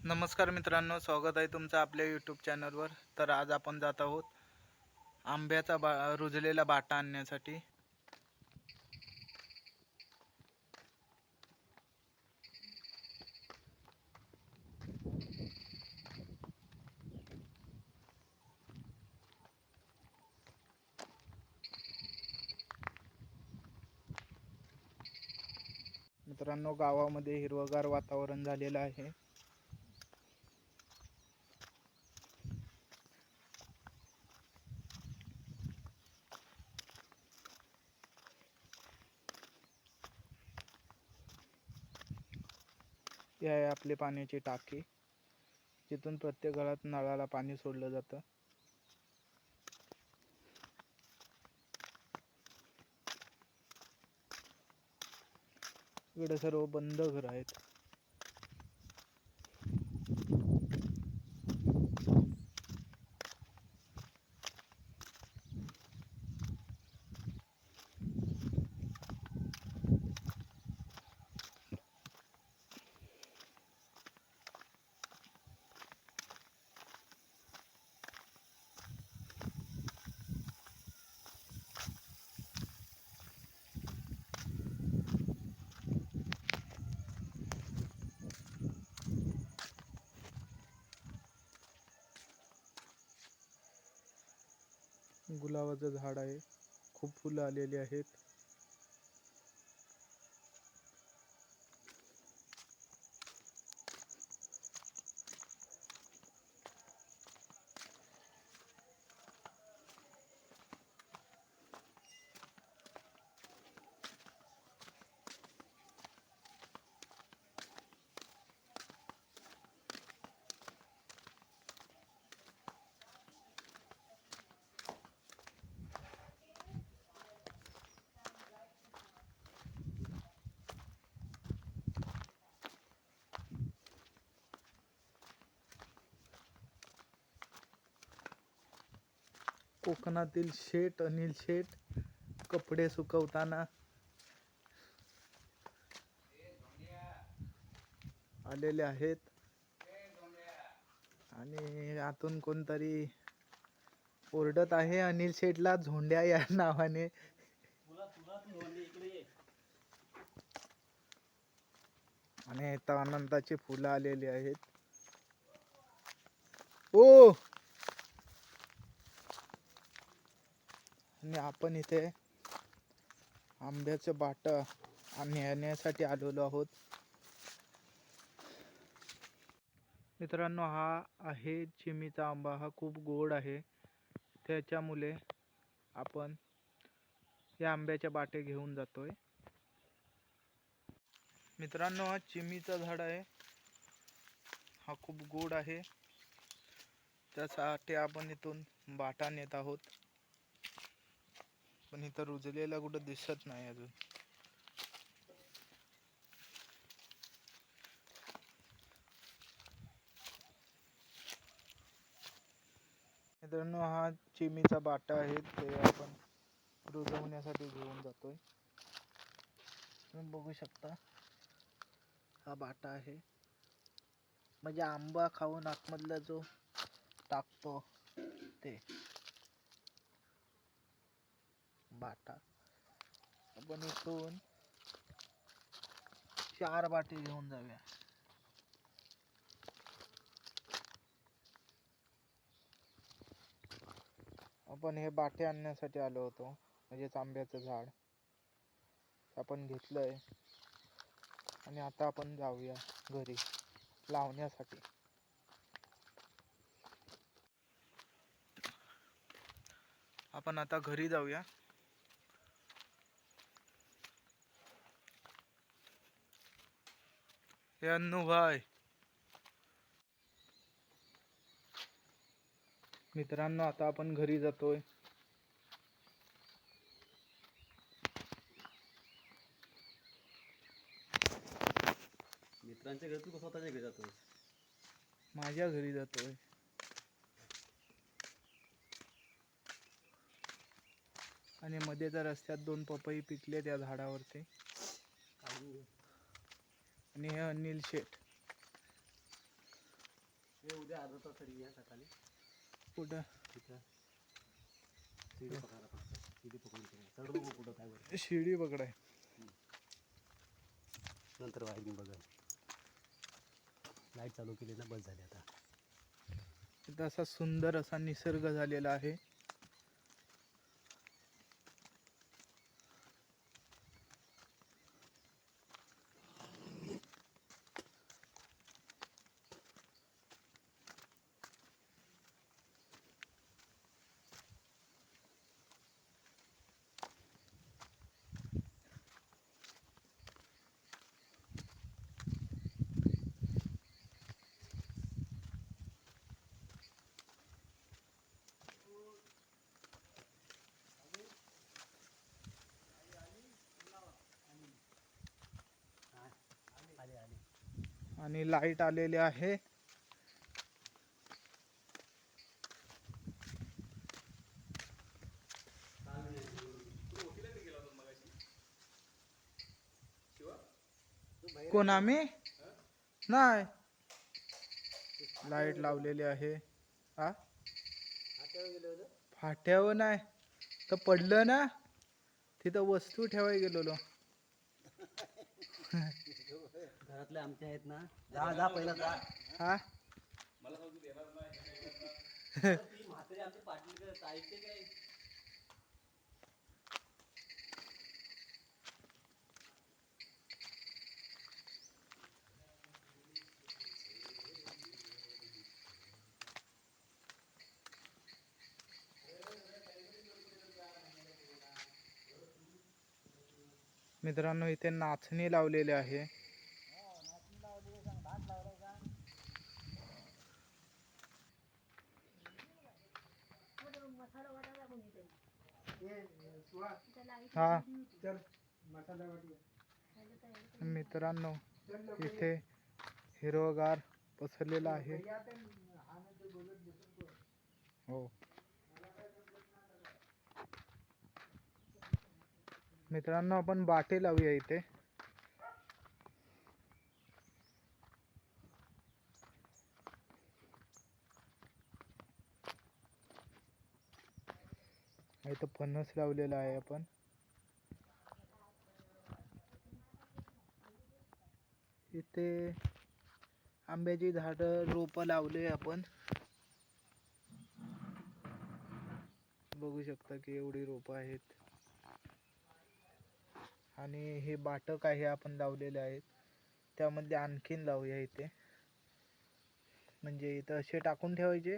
नमस्कार मित्रांनो, स्वागत आहे तुमचं आपल्या यूट्यूब चॅनलवर. तर आज आपण जात आहोत आंब्याचा रुजलेला बाटा आणण्यासाठी. मित्रांनो, गावामध्ये हिरवगार वातावरण झालेलं आहे. ही आहे आपली पाण्याची टाकी, जिथून प्रत्येक घरात नळाला पाणी सोडलं जातं. इकडे सर्व बंद घर आहेत. गुलाबाचं झाड आहे, खूप फुलं आलेली आहेत. कोकणातील शेठ अनिल शेठ कपडे सुकवताना आलेले आहेत. आणि आतून कोणतरी ओरडत आहे अनिल शेठला झोंड्या या नावाने. आणि इथं आनंदाची फुलं आलेली आहेत. ओ, आणि आपण इथे आंब्याचं बाटा आणण्यासाठी आलेलो आहोत. मित्रांनो, हा आहे चिमीचा आंबा. हा खूप गोड आहे, त्याच्यामुळे आपण या आंब्याचे बाटे घेऊन जातोय. मित्रांनो, हा चिमीचा झाड आहे. हा खूप गोड आहे, त्यासाठी आपण इथून बाटा नेत आहोत. पण इथं रुजलेला कुठं दिसत नाही अजून. मित्रांनो, हा चिमीचा बाटा आहे, ते आपण रुजवण्यासाठी घेऊन जातोय. तुम्ही बघू शकता, हा बाटा आहे. म्हणजे आंबा खाऊन आतमधला जो टाकतो ते बाटा. आपण इथून 4 बाटे घेऊन जाऊया. आपण हे बाटे आणण्यासाठी आलो होतो, म्हणजेच आंब्याचं झाड आपण घेतलंय. आणि आता आपण जाऊया घरी लावण्यासाठी. आपण आता घरी जाऊया. हे अन्नू भाई. मित्रांनो, आता आपण घरी जातोय. मित्रांच्या घरी तू स्वतःच्या घरी जातोय? माझ्या घरी जातोय. आणि मध्ये त्या रस्त्यात 2 पपई पिकले त्या झाडावरती. आणि हे अनिल शेठ उद्या अर्धा तास तरी या सकाळी कुठं तिथं शिडी पकडा फक्त शिडी पकडून चढ बघू कुठं काय बरं शिडी पकडाय. नंतर वायरिंग बघा लाईट चालू केली ना बस झाली आता. इथं असा सुंदर असा निसर्ग झालेला आहे. आले आले आणि लाईट आलेली आहे. कोण आम्ही नाही लाईट लावलेली आहे. हा फाट्यावर नाही तर पडलं ना तिथं वस्तू ठेवाय गेलेलो. घरातले आमचे आहेत ना जा जा पहिला जा. हा ती म्हातारी आमची पाटली ऐकते काय. मित्रांनो इथे नाचणी लावलेली आहे. हा मित्रांनो इथे हिरवगार पसरलेला आहे. हो मित्रांनो आपण बाटे लावूया इथे. इथं फणस लावलेला आहे आपण. इथे आंब्याची झाडं रोपं लावले आपण. बघू शकता की एवढी रोपं आहेत. आणि हे बाटं काही आपण लावलेले आहेत त्यामध्ये आणखीन लावूया इथे. म्हणजे इथं असे टाकून ठेवायचे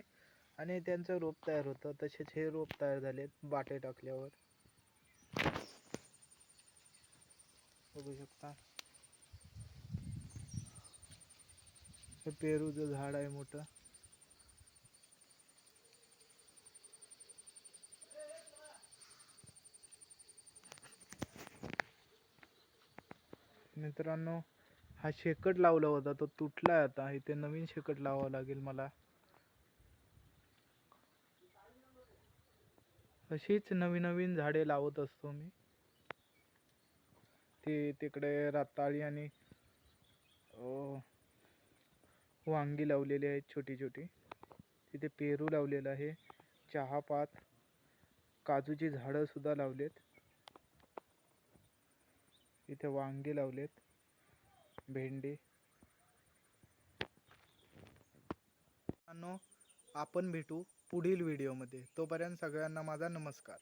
आणि त्यांचं रोप तयार होतं. तसेच हे रोप तयार झालेत बाटे टाकल्यावर. बघू शकता हे पेरूचं झाड आहे मोठं. मित्रांनो हा शेकट लावला होता तो तुटलाय आता. इथे नवीन शेकट लावावं लागेल मला. अशीच नवीन नवीन झाडे लावत असतो मी. ते तिकडे रताळी आणि वांगी लावलेली आहेत छोटी छोटी. तिथे पेरू लावलेला आहे, चहापात, काजूची झाडं सुद्धा लावलेत. इथे वांगी लावलेत, भेंडी. आपण भेटू पुढील व्हिडिओमध्ये. तोपर्यंत सगळ्यांना माझा नमस्कार.